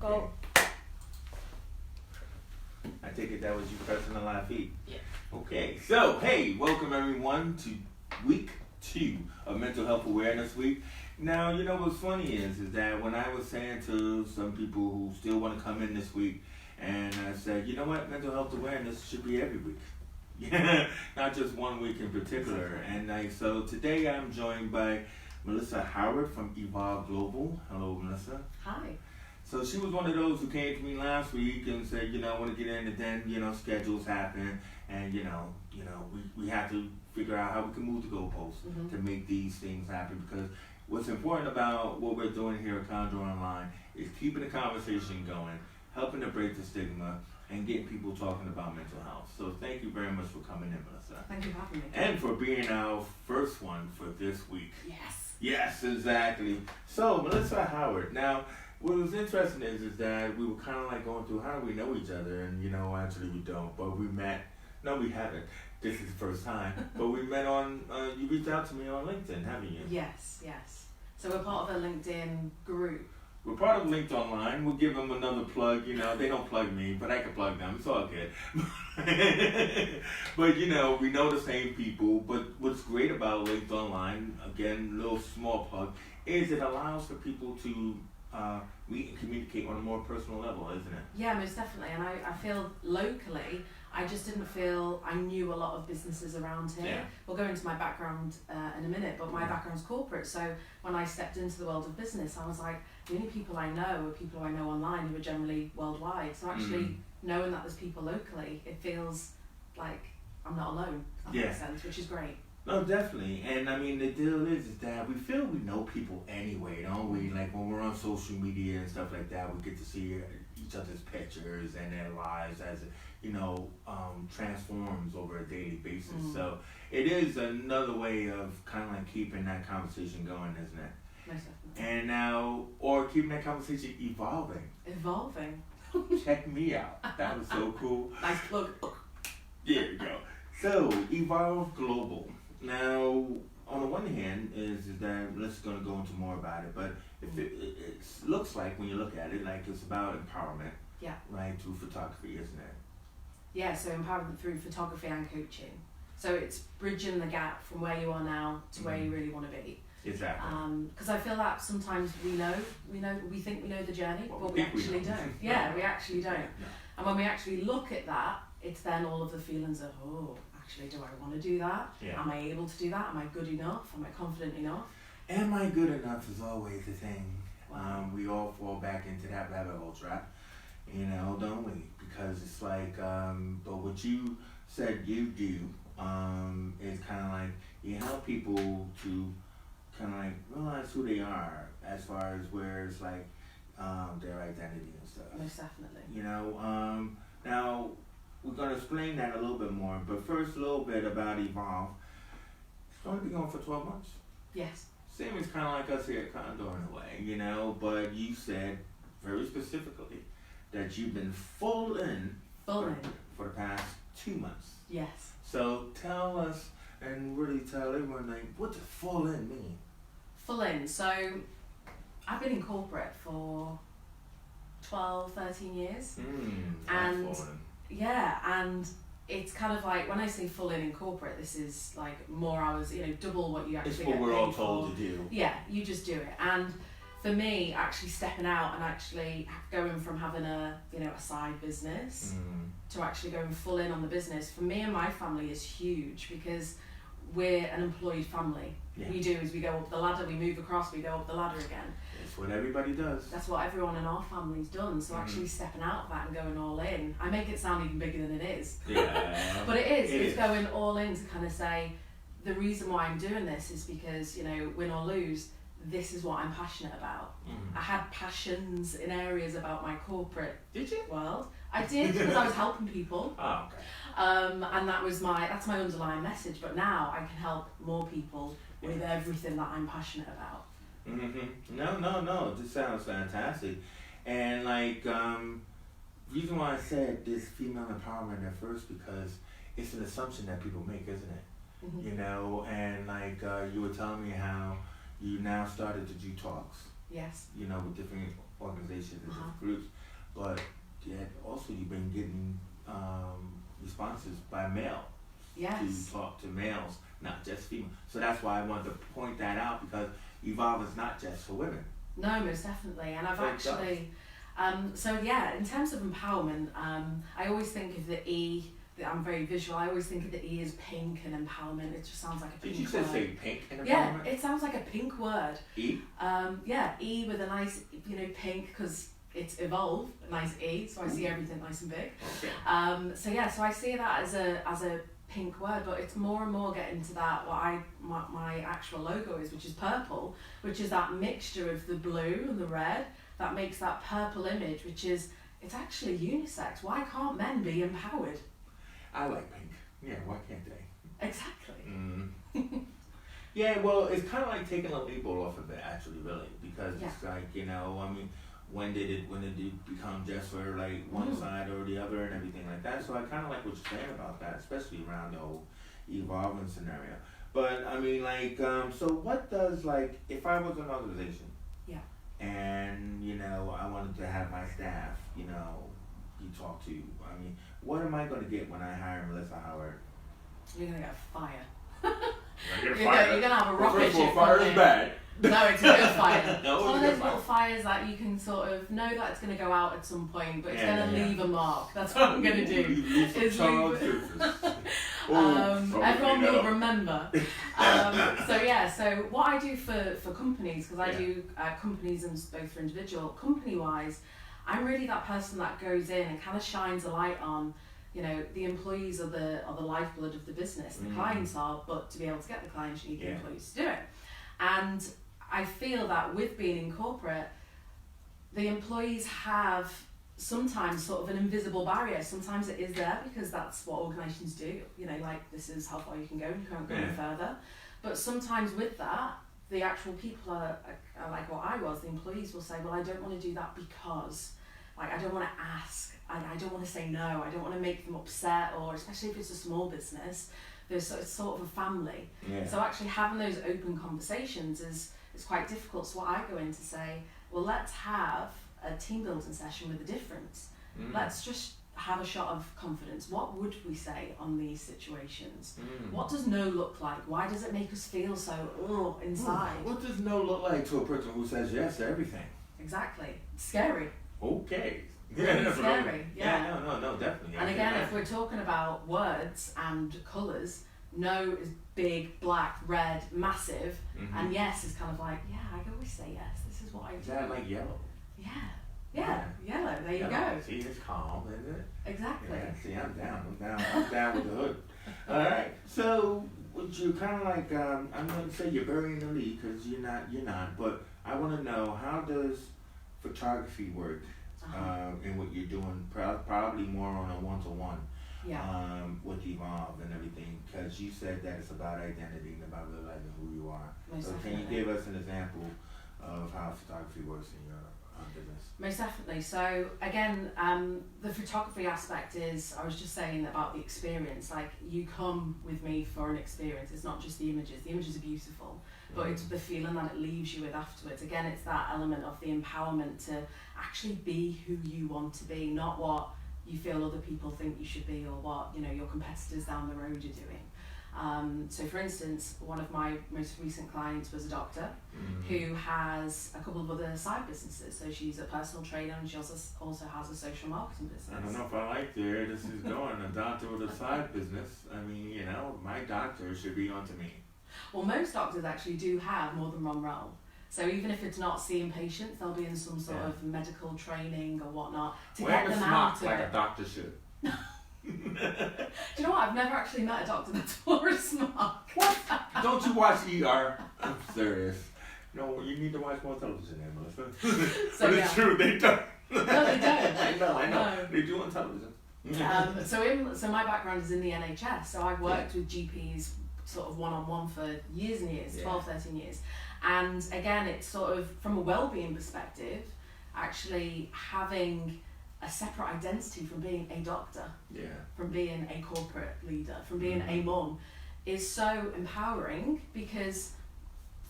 Go. I take it that was you pressing the live feed. Yeah. Okay, so hey, welcome everyone to week 2 of Mental Health Awareness Week. Now, you know what's funny is that when I was saying to some people who still want to come in this week, and I said, you know what, mental health awareness should be every week. Yeah, not just one week in particular. And so today I'm joined by Melissa Howard from Evolve Global. Hello, Melissa. Hi. So she was one of those who came to me last week and said, you know, I want to get in, and then, schedules happen, and, we have to figure out how we can move the goalposts to make these things happen, because what's important about what we're doing here at Condor Online is keeping the conversation going, helping to break the stigma, and getting people talking about mental health. So thank you very much for coming in, Melissa. Thank you for having me. And for being our first one for this week. Yes. Yes, exactly. So, Melissa Howard. Now, what was interesting is that we were kind of like going through how do we know each other, and actually we don't, but we met. No, we haven't. This is the first time, but we met on. You reached out to me on LinkedIn, haven't you? Yes. So we're part of a LinkedIn group. We're part of Linked Online. We'll give them another plug. They don't plug me, but I can plug them. It's all good. But we know the same people. But what's great about Linked Online, again, little small plug, is it allows for people to meet and communicate on a more personal level, isn't it? Yeah, most definitely. And I feel locally, I just didn't feel I knew a lot of businesses around here. Yeah. We'll go into my background in a minute, but my background's corporate. So when I stepped into the world of business, I was like, the only people I know are people who I know online who are generally worldwide. So actually knowing that there's people locally, it feels like I'm not alone, if that makes sense, which is great. No, definitely. And I mean, the deal is that we feel we know people anyway, don't we? Like when we're on social media and stuff like that, we get to see each other's pictures and their lives as transforms over a daily basis. So it is another way of kind of like keeping that conversation going, isn't it? Most definitely. And now, or keeping that conversation evolving. Evolving. Check me out. That was so cool. Nice plug. There you go. So, Evolve Global. Now, on the one hand, is that let's going to go into more about it, but if it looks like, when you look at it, like it's about empowerment. Yeah. Right, through photography, isn't it? Yeah, so empowerment through photography and coaching. So it's bridging the gap from where you are now to where you really want to be. Exactly. Because I feel that sometimes we think we know the journey, but we actually don't. Yeah, we actually don't. No. And when we actually look at that, it's then all of the feelings of, actually, do I want to do that? Yeah. Am I able to do that? Am I good enough? Am I confident enough? Am I good enough is always the thing. We all fall back into that rabbit hole trap, don't we? Because it's like, but what you said you do is kind of like you help people to kind of like realize who they are as far as where it's like their identity and stuff. Most definitely. Now we're going to explain that a little bit more, but first a little bit about Evolve. It's going to be going for 12 months. Yes. Same as kind of like us here at Condor in a way, but you said very specifically that you've been full in for the past 2 months. Yes. So tell us and really tell everyone, like, what does full in mean? Full in. So I've been in corporate for 12, 13 years. And yeah, and it's kind of like when I say full in corporate, this is like more hours, double what you actually it's get what paid we're all for. told to do. Yeah, you just do it. And for me, actually stepping out and actually going from having a side business to actually going full in on the business, for me and my family is huge, because we're an employed family. Yeah. We do is we go up the ladder, we move across, we go up the ladder again. That's what everybody does. That's what everyone in our family's done. So actually stepping out of that and going all in, I make it sound even bigger than it is. Yeah. But it's going all in to kind of say, the reason why I'm doing this is because, win or lose, this is what I'm passionate about. I had passions in areas about my corporate world. I did, because I was helping people. Oh, okay. And that's my underlying message. But now I can help more people with everything that I'm passionate about. No. This sounds fantastic. And like, reason why I said this female empowerment at first, because it's an assumption that people make, isn't it? And like you were telling me how you now started to do talks. Yes. With different organizations organizations and different groups, but yet also you've been getting responses by mail Yes. to talk to males, not just females. So that's why I wanted to point that out, because Evolve is not just for women. No, most definitely. And I've So it actually, in terms of empowerment, I always think of the E. I'm very visual. I always think of the E as pink and empowerment. It just sounds like a pink Did you word. just say pink in empowerment? Yeah, it sounds like a pink word. E? E with a nice, pink, because it's evolve, a nice E, so I see everything nice and big. Okay. So I see that as a pink word, but it's more and more getting to that what my actual logo is, which is purple, which is that mixture of the blue and the red that makes that purple image, which is, it's actually unisex. Why can't men be empowered? I like pink. Yeah, why can't they? Exactly. Yeah, well, it's kind of like taking a label off of it, actually, really, because Yeah. it's like, I mean, when did it become just for like one side or the other and everything like that? So I kind of like what you're saying about that, especially around the whole evolving scenario. But I mean, like, so what does, like, if I was an organization, Yeah. and I wanted to have my staff, you talk to, I mean, what am I going to get when I hire Melissa Howard? You're gonna get fire. You're You're gonna have a rocket First of all, ship. fire from is it. bad. No, it's a good fire. No, It's one of it's a those good little fires that you can sort of know that it's going to go out at some point, but it's Yeah, going to yeah. leave a mark. That's what I'm going to do. Leave is some leave- charges. Everyone will remember. So what I do for companies, because I do companies and both for individual, company-wise, I'm really that person that goes in and kind of shines a light on, the employees are the lifeblood of the business. The clients are, but to be able to get the clients, you need the employees to do it. And I feel that with being in corporate, the employees have sometimes sort of an invisible barrier. Sometimes it is there because that's what organisations do. Like, this is how far you can go, you can't go any further. But sometimes with that, the actual people are like what I was, the employees will say, well, I don't want to do that because, like, I don't want to ask, I don't want to say no, I don't want to make them upset, or especially if it's a small business, it's sort of a family. Yeah. So actually having those open conversations is quite difficult. So what I go in to say, well, let's have a team building session with a difference. Let's just have a shot of confidence. What would we say on these situations? What does no look like? Why does it make us feel so inside? What does no look like to a person who says yes to everything? Exactly. It's scary. Okay. It's scary. Yeah, no, definitely. And again, if we're talking about words and colours, no is big, black, red, massive, and yes is kind of like, I always say yes, this is what I do. Is that like yellow? Yeah, yellow, there you go. See, it's calm, isn't it? Exactly. Yeah, see, I'm down with the hood. Alright, so would you kind of like, I'm going to say you're burying the lead because you're not, but I want to know, how does photography work in what you're doing, probably more on a one-to-one with Evolve and everything, because you said that it's about identity and about realizing who you are. Most so definitely. Can you give us an example of how photography works in your business? Most definitely. So again, the photography aspect is, I was just saying about the experience, like, you come with me for an experience. It's not just the images. The images are beautiful, but it's the feeling that it leaves you with afterwards. Again, it's that element of the empowerment to actually be who you want to be, not what you feel other people think you should be, or what your competitors down the road are doing. So for instance, one of my most recent clients was a doctor who has a couple of other side businesses. So she's a personal trainer, and she also has a social marketing business. I don't know if I like where this is going. A doctor with a side business. I mean, my doctor should be onto me. Well, most doctors actually do have more than one role. So even if it's not seeing patients, they'll be in some sort of medical training or whatnot to get them out of like it. a doctor should. Do you know what? I've never actually met a doctor that's wore a smock. Don't you watch ER? I'm serious. No, you need to watch more television there, Melissa. So, but it's true, they don't. No, they don't. I know. No. They do on television. So my background is in the NHS, so I've worked with GPs sort of one-on-one for years and years, 12, 13 years. And again, it's sort of, from a well-being perspective, actually having a separate identity from being a doctor, from being a corporate leader, from being a mum, is so empowering, because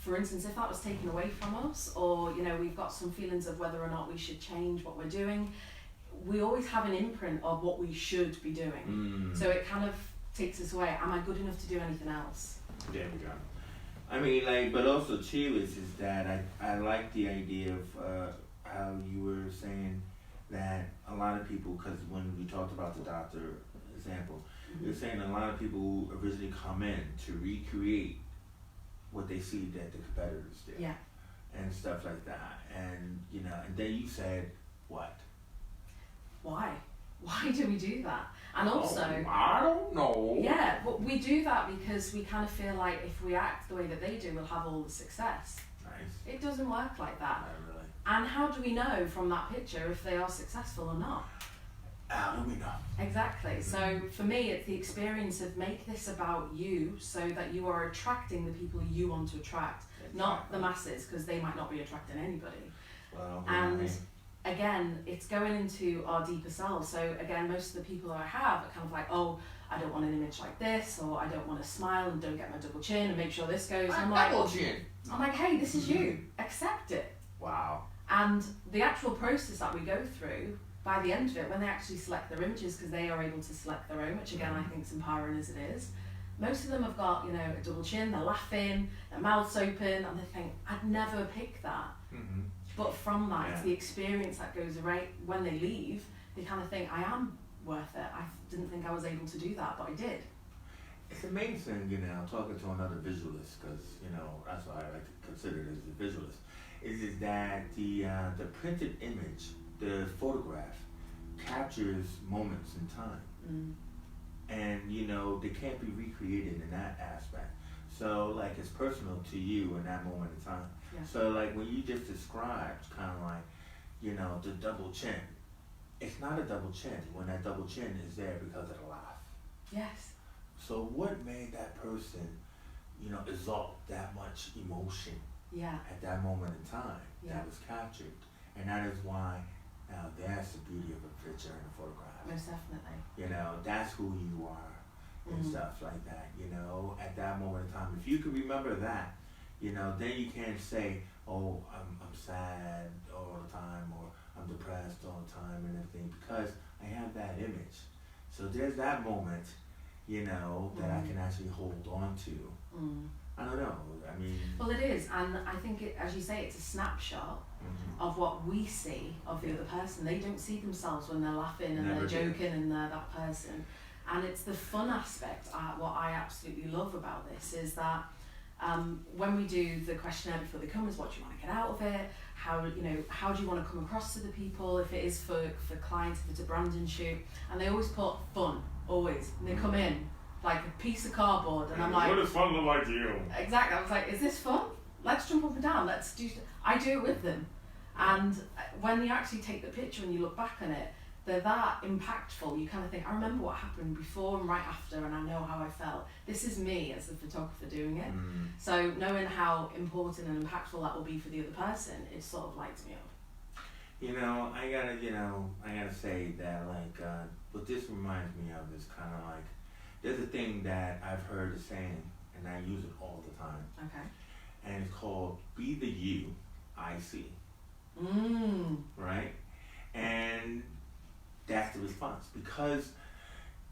for instance, if that was taken away from us, or we've got some feelings of whether or not we should change what we're doing, we always have an imprint of what we should be doing. So it kind of takes us away. Am I good enough to do anything else? There we go. I mean, like, but also too is that I like the idea of how you were saying that a lot of people, because when we talked about the doctor example, you're saying a lot of people originally come in to recreate what they see that the competitors did. Yeah. And stuff like that. And, and then you said, what? Why? Why do we do that? And also, I don't know. Yeah, but we do that because we kind of feel like if we act the way that they do, we'll have all the success. Nice. It doesn't work like that. Not really. And how do we know from that picture if they are successful or not? How do we know? Exactly. So for me, it's the experience of make this about you so that you are attracting the people you want to attract, not the masses, because they might not be attracting anybody. Well, and again, it's going into our deeper selves. So again, most of the people that I have are kind of like, oh, I don't want an image like this, or I don't want to smile and don't get my double chin and make sure this goes. I'm like, double chin. I'm like, hey, this is you. Accept it. Wow. And the actual process that we go through, by the end of it, when they actually select their images, because they are able to select their own, which again I think is empowering as it is, most of them have got, a double chin, they're laughing, their mouth's open, and they think, I'd never pick that. Mm-hmm. But from that, Yeah. it's the experience that goes right when they leave, they kind of think, I am worth it. I didn't think I was able to do that, but I did. It's amazing, talking to another visualist, because, that's why I like to consider it as a visualist, is that the printed image, the photograph, captures moments in time. And, they can't be recreated in that aspect. So, like, it's personal to you in that moment in time. Yeah. So, like, when you just described kind of like, the double chin, it's not a double chin when that double chin is there because of the laugh. Yes. So what made that person, exalt that much emotion Yeah. at that moment in time Yeah. that was captured? And that is why, now that's the beauty of a picture and a photograph. Most definitely. That's who you are and stuff like that, at that moment in time. If you can remember that, then you can't say, oh, I'm sad all the time, or I'm depressed all the time and everything, because I have that image. So there's that moment, that I can actually hold on to. I don't know. I mean. Well, it is, and I think as you say, it's a snapshot of what we see of the other person. They don't see themselves when they're laughing and they're joking and they're that person. And it's the fun aspect. What I absolutely love about this is that when we do the questionnaire before they come, is what do you want to get out of it? How do you want to come across to the people? If it is for clients, if it's a branding shoot, and they always put fun, always. And they come in like a piece of cardboard, and I'm like, what does fun look like to you? Exactly. I was like, is this fun? Let's jump up and down. Let's do. I do it with them, and when you actually take the picture and you look back on it, they're that impactful. You kind of think, I remember what happened before and right after, and I know how I felt. This is me as the photographer doing it. So knowing how important and impactful that will be for the other person, it sort of lights me up. I gotta say that, like, what this reminds me of is kind of like, there's a thing that I've heard a saying, and I use it all the time. Okay. And it's called, be the you I see. Right? And that's the response, because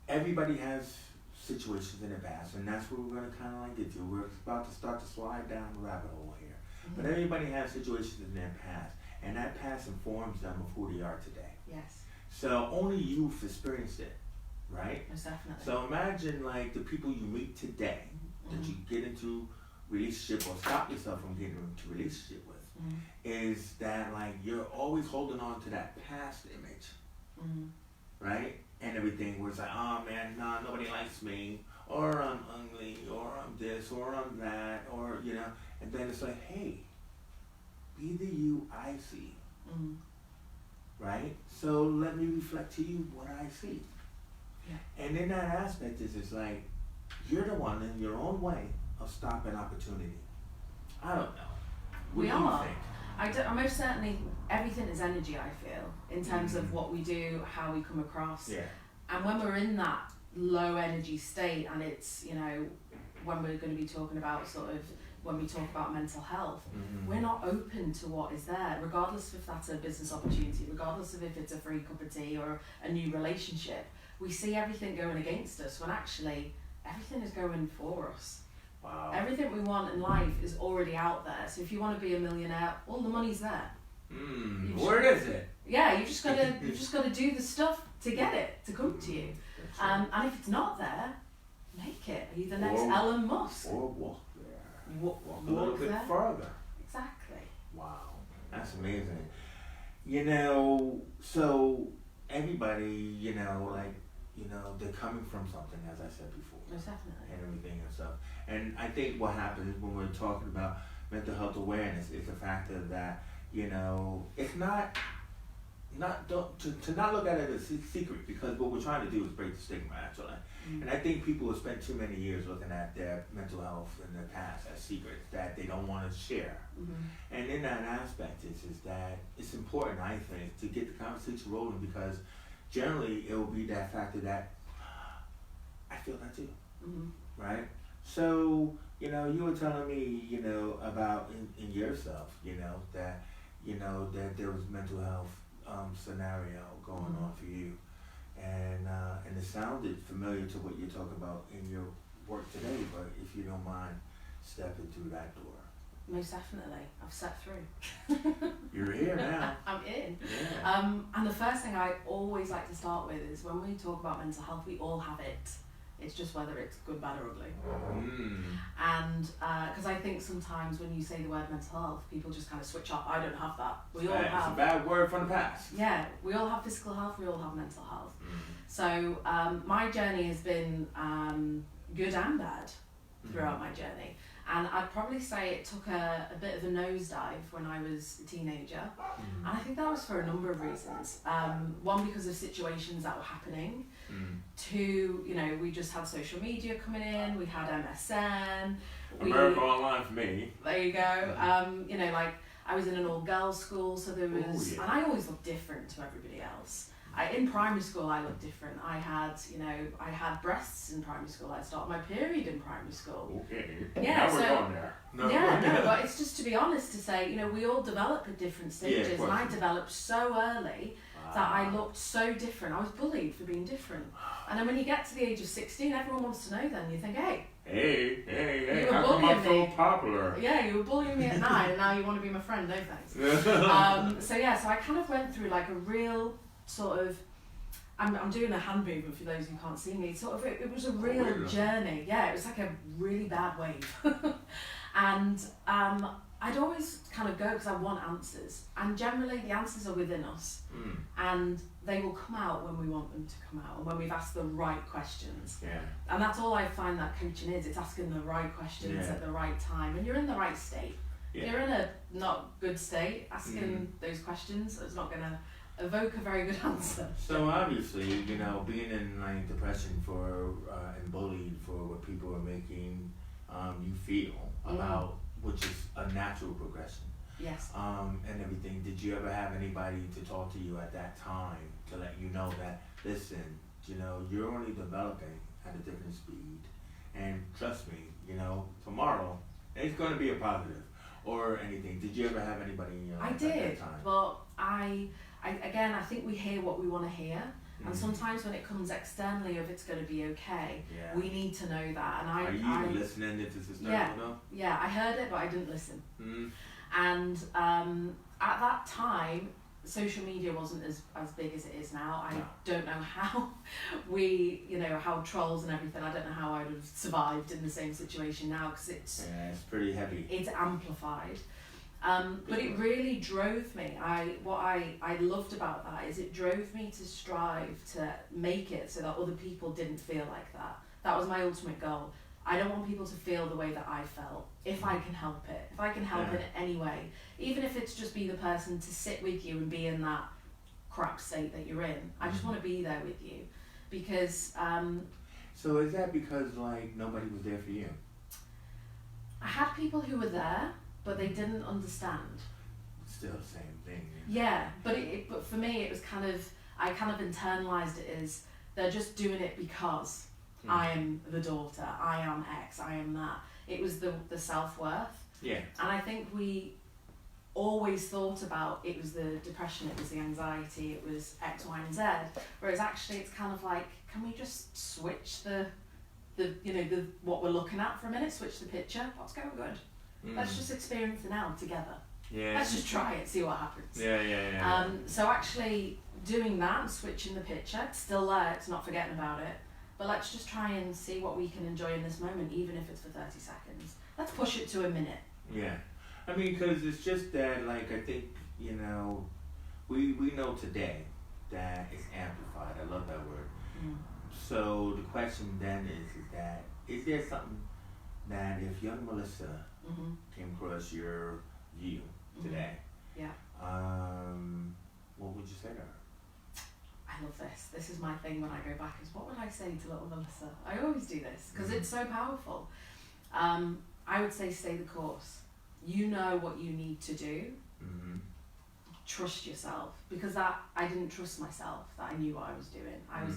everybody has situations in their past, and that's what we're going to kind of like get to. We're about to start to slide down the rabbit hole here. But everybody has situations in their past, and that past informs them of who they are today. Yes. So only you've experienced it, right? Most definitely. So imagine like the people you meet today that you get into relationship or stop yourself from getting into relationship with, is that like you're always holding on to that past image. Right? And everything where it's like, oh man, nah, nobody likes me, or I'm ugly, or I'm this, or I'm that, or, and then it's like, hey, be the you I see. Right? So let me reflect to you what I see. Yeah. And in that aspect it's like, you're the one in your own way of stopping opportunity. I don't know. What do you think? I most certainly, everything is energy, I feel, in terms of what we do, how we come across. Yeah. And when we're in that low energy state, and it's, when we're going to be talking about sort of when we talk about mental health, Mm-hmm. we're not open to what is there, regardless if that's a business opportunity, regardless of if it's a free cup of tea or a new relationship. We see everything going against us when actually everything is going for us. Wow. Everything we want in life is already out there. So if you want to be a millionaire, all the money's there. Where is it? Yeah, you just gotta do the stuff to get it to come to you. And if it's not there, make it. Are you the next Elon Musk? Or walk there. Walk a little bit there. further. Exactly. Wow, that's amazing. You know, so everybody, you know, like, you know, they're coming from something, as I said before. Most definitely. And everything and stuff. And I think what happens when we're talking about mental health awareness is the factor that, you know, it's not to not look at it as a secret, because what we're trying to do is break the stigma, actually. And I think people have spent too many years looking at their mental health in their past as secrets that they don't want to share. And in that aspect is that it's important, I think, to get the conversation rolling, because generally it will be that factor that I feel that too, right? So, you know, you were telling me, you know, about in yourself, you know, that there was mental health scenario going on for you, and it sounded familiar to what you're talking about in your work today. But if you don't mind stepping through that door. Most definitely, I've stepped through. You're here now. I'm in. Yeah. And the first thing I always like to start with is when we talk about mental health, we all have it. It's just whether it's good, bad, or ugly. And because I think sometimes when you say the word mental health, people just kind of switch off. I don't have that. We all have. It's a bad word from the past. Yeah, we all have physical health. We all have mental health. So my journey has been good and bad throughout my journey. And I'd probably say it took a bit of a nosedive when I was a teenager. And I think that was for a number of reasons. One, because of situations that were happening. Two, you know, we just had social media coming in, we had MSN. America Online for me. There you go. You know, like I was in an all-girls school, so there was, and I always looked different to everybody else. In primary school, I looked different. I had breasts in primary school. I started my period in primary school. Okay. Yeah, now so, we're going there. No, but it's just to be honest to say, you know, we all develop at different stages, and I developed so early that I looked so different. I was bullied for being different. And then when you get to the age of 16, everyone wants to know then. You think, hey, how come I'm so popular? Yeah, you were bullying me at 9 and now you want to be my friend, no thanks. So I kind of went through like a real sort of, I'm doing a hand movement for those who can't see me, sort of, it was a real journey. Yeah, it was like a really bad wave. And I'd always kind of go because I want answers, and generally the answers are within us, and they will come out when we want them to come out and when we've asked the right questions. And that's all I find that coaching is, it's asking the right questions at the right time, and you're in the right state. You're in a not good state, asking those questions is not going to evoke a very good answer. So obviously, you know, being in like depression for and bullied for what people are making you feel about, which is a natural progression. Yes. And everything. Did you ever have anybody to talk to you at that time to let you know that, listen, you know, you're only developing at a different speed, and trust me, you know, tomorrow it's going to be a positive or anything. Did you ever have anybody in your life at that time? Well, I think we hear what we want to hear. And sometimes when it comes externally of it's going to be okay, we need to know that. And are you even listening if this is normal? Yeah, I heard it, but I didn't listen. And at that time, social media wasn't as big as it is now. I don't know how how trolls and everything, I don't know how I would have survived in the same situation now, because it's pretty heavy. It's amplified. But it really drove me. What I loved about that is it drove me to strive to make it so that other people didn't feel like that. That was my ultimate goal. I don't want people to feel the way that I felt, if I can help it. If I can help it in any way. Even if it's just be the person to sit with you and be in that crap state that you're in. I just want to be there with you. Because... so is that because, like, nobody was there for you? I had people who were there, but they didn't understand. Still the same thing. Yeah, but but for me it was kind of, I kind of internalized it as they're just doing it because I am the daughter, I am X, I am that. it was the self-worth. Yeah. And I think we always thought about it was the depression, it was the anxiety, it was X, Y, and Z. Whereas actually it's kind of like, can we just switch the what we're looking at for a minute, switch the picture, what's going good? Let's just experience the now together. Yeah. Let's just try it, see what happens. Yeah. So actually doing that and switching the picture, it's still there, it's not forgetting about it, but let's just try and see what we can enjoy in this moment, even if it's for 30 seconds. Let's push it to a minute. Yeah. I mean, because it's just that, like, I think, you know, we know today that it's amplified. I love that word. So the question then is there something that if young Melissa came across your view today, what would you say to her? I love this. This is my thing when I go back, is what would I say to little Melissa? I always do this because it's so powerful. I would say stay the course. You know what you need to do. Trust yourself, because I didn't trust myself, that I knew what I was doing. I was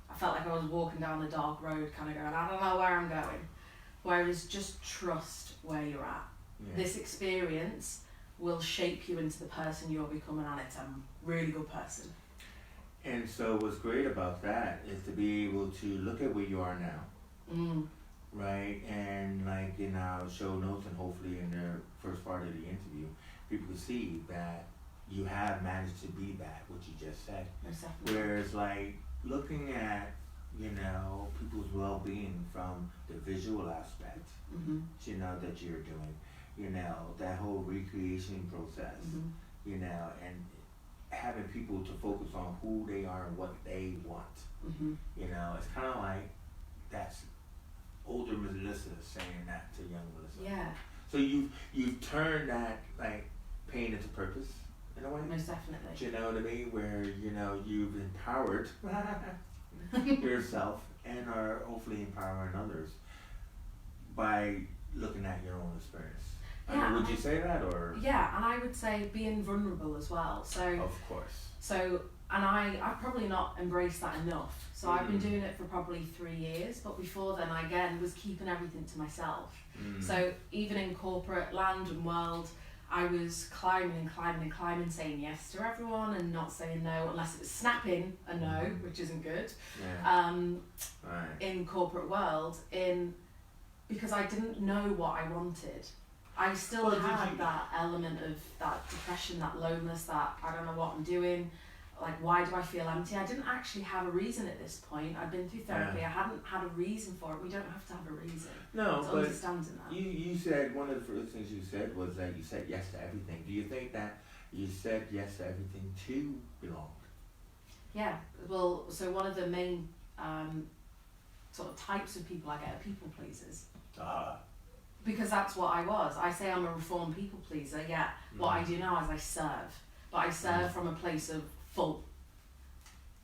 I felt like I was walking down a dark road, kind of going, I don't know where I'm going. Whereas just trust where you're at. Yeah. This experience will shape you into the person you're becoming, and it's a really good person. And so what's great about that is to be able to look at where you are now. Right? And like in our show notes and hopefully in the first part of the interview, people can see that you have managed to be that, what you just said. Whereas like looking at, you know, people's well-being from the visual aspect, you know, that you're doing, you know, that whole recreation process, you know, and having people to focus on who they are and what they want. You know, it's kind of like that's older Melissa saying that to young Melissa. Yeah. So you've turned that like pain into purpose in a way. Most definitely. Do you know what I mean? Where, you know, you've empowered yourself and are hopefully empowering others by looking at your own experience. Yeah, I mean, would you say that, or? Yeah, and I would say being vulnerable as well. So. Of course. So, and I've probably not embraced that enough. So I've been doing it for probably 3 years, but before then I again was keeping everything to myself. So even in corporate land and world, I was climbing, saying yes to everyone and not saying no unless it was snapping a no, which isn't good. In corporate world, because I didn't know what I wanted. I still had that element of that depression, that loneliness, that I don't know what I'm doing. Like, why do I feel empty? I didn't actually have a reason at this point. I'd been through therapy. I hadn't had a reason for it. We don't have to have a reason. No, but understanding that. You said, one of the first things you said was that you said yes to everything. Do you think that you said yes to everything to belong? Yeah. Well, so one of the main sort of types of people I get are people pleasers. Because that's what I was. I say I'm a reformed people pleaser, yet what I do now is I serve. But I serve from a place of full,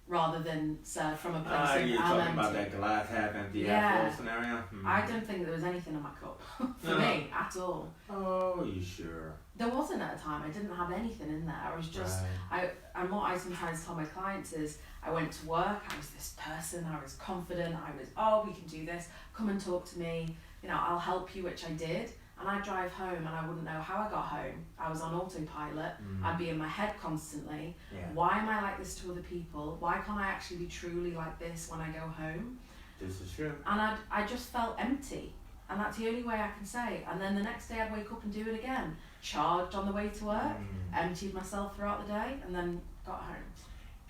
rather than serve from a place of you're I'm talking empty. about that glass half empty, half full scenario? I don't think there was anything in my cup for me at all. Oh, you sure? There wasn't at a time. I didn't have anything in there. I was just, and what I sometimes tell my clients is, I went to work, I was this person, I was confident, I was, we can do this, come and talk to me, you know, I'll help you, which I did. And I'd drive home and I wouldn't know how I got home. I was on autopilot. I'd be in my head constantly. Why am I like this to other people? Why can't I actually be truly like this when I go home? This is true. And I just felt empty. And that's the only way I can say. And then the next day I'd wake up and do it again. Charged on the way to work, emptied myself throughout the day, and then got home.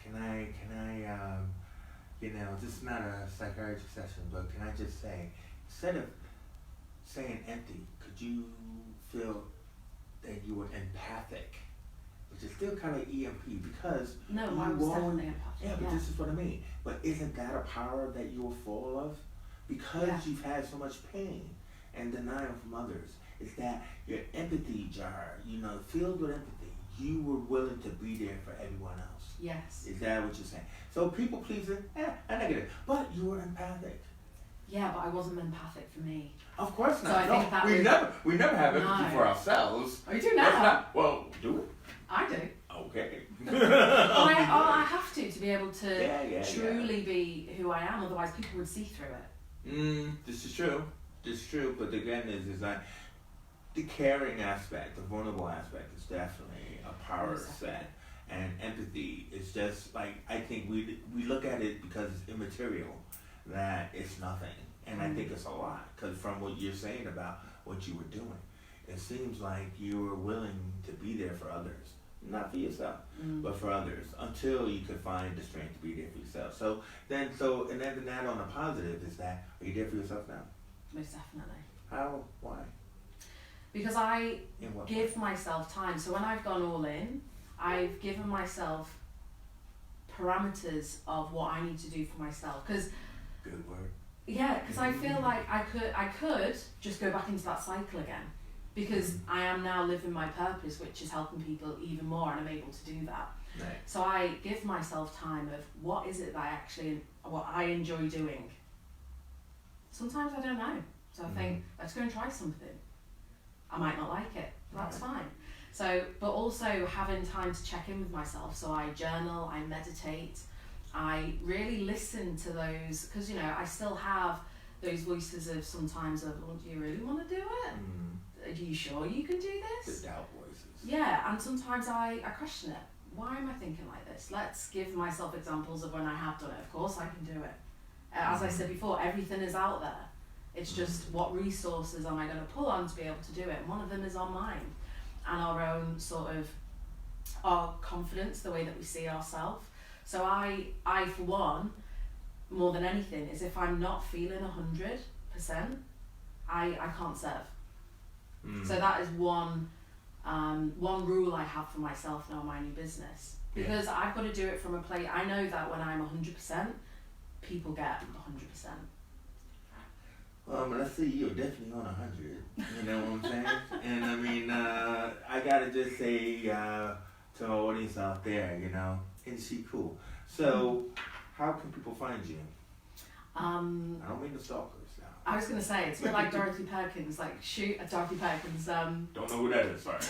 Can I you know, this is not a psychiatric session, but can I just say, instead of saying empty, could you feel that you were empathic, which is still kind of EMP, because no, I was definitely empathic. Yeah, but this is what I mean. But isn't that a power that you're full of? Because you've had so much pain and denial from others. It's that your empathy jar, you know, filled with empathy, you were willing to be there for everyone else. Yes. Is that what you're saying? So people pleasing, I negative, but you were empathic. Yeah, but I wasn't empathic for me. Of course not. So I think that we never have empathy for ourselves. Oh, you do now? Well, do we? I do. Okay. I have to be able to truly be who I am, otherwise people would see through it. This is true. it's true, but again, is that the caring aspect, the vulnerable aspect is definitely a power set. And empathy is just like, I think we look at it because it's immaterial, that it's nothing. And I think it's a lot, because from what you're saying about what you were doing, it seems like you were willing to be there for others. Not for yourself, but for others, until you could find the strength to be there for yourself. And then that on the positive is that, are you there for yourself now? Most definitely. How? Why? Because I give myself time. So when I've gone all in, I've given myself parameters of what I need to do for myself. Because good word. Yeah, because I feel like I could just go back into that cycle again, because I am now living my purpose, which is helping people even more, and I'm able to do that. Right. So I give myself time of what is it that what I enjoy doing. Sometimes I don't know, so I think, let's go and try something. I might not like it, that's fine. So, but also having time to check in with myself. So I journal, I meditate, I really listen to those, because I still have those voices of sometimes of, well, do you really want to do it? Are you sure you can do this? The doubt voices. Yeah, and sometimes I question it. Why am I thinking like this? Let's give myself examples of when I have done it. Of course I can do it. As I said before, everything is out there. It's just what resources am I going to pull on to be able to do it? And one of them is our mind and our own sort of our confidence, the way that we see ourselves. So I for one, more than anything, is if I'm not feeling 100%, I can't serve. So that is one rule I have for myself now in my new business, because I've got to do it from a place. I know that when I'm 100%, people get 100%. Let's see, you're definitely on 100. You know what I'm saying? And I mean, I gotta just say to our audience out there, isn't she cool? So, how can people find you? I don't mean the stalkers now. I was gonna say, it's a bit like Dorothy Perkins, like shoot at Dorothy Perkins. Don't know who that is, sorry.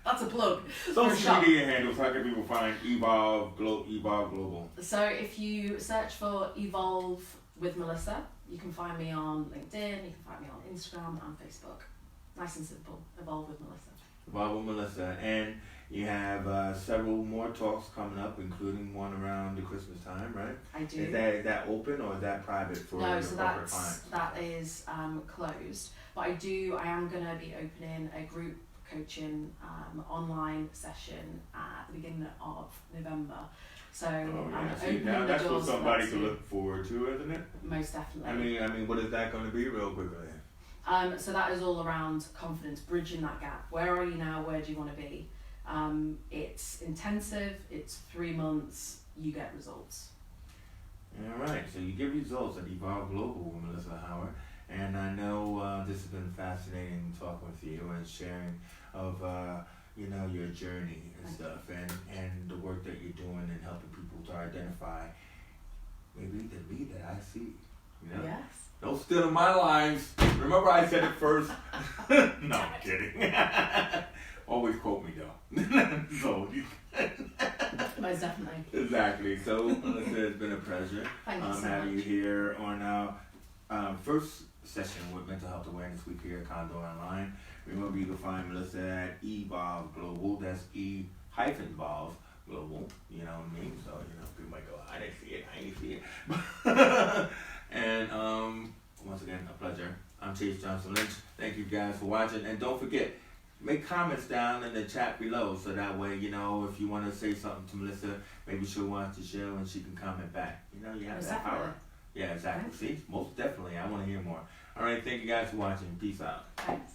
That's a plug. Social media handles, how can people find Evolve Global? So if you search for Evolve with Melissa, you can find me on LinkedIn, you can find me on Instagram and Facebook. Nice and simple. Evolve with Melissa. Evolve with Melissa. And you have several more talks coming up, including one around the Christmas time, right? I do. Is that open or is that private for No, your so corporate clients? that is closed. But I am going to be opening a group coaching online session at the beginning of November. So now that's what somebody can look forward to, isn't it? Most definitely. I mean, what is that going to be, real quickly? So that is all around confidence, bridging that gap. Where are you now? Where do you want to be? It's intensive. It's 3 months. You get results. All right. So you get results at Evolve Global with Melissa Howard, and I know this has been fascinating talking with you and sharing of your journey and stuff, and the work that you're doing and helping people to identify maybe the me that I see. Yes. Don't steal my lines. Remember I said it first. No, I'm kidding. Always quote me though. So most definitely. Exactly. So Melissa, it's been a pleasure having you here on our first session with Mental Health Awareness Week here at Condor Online. Remember, you can find Melissa at Evolve Global. That's E-Volve Global. You know what I mean? So, people might go, I didn't see it. And once again, a pleasure. I'm Chase Johnson Lynch. Thank you guys for watching. And don't forget, make comments down in the chat below, so that way, if you want to say something to Melissa, maybe she'll watch the show and she can comment back. You have that power. Yeah, exactly. See, most definitely. I want to hear more. All right, thank you guys for watching. Peace out. Thanks.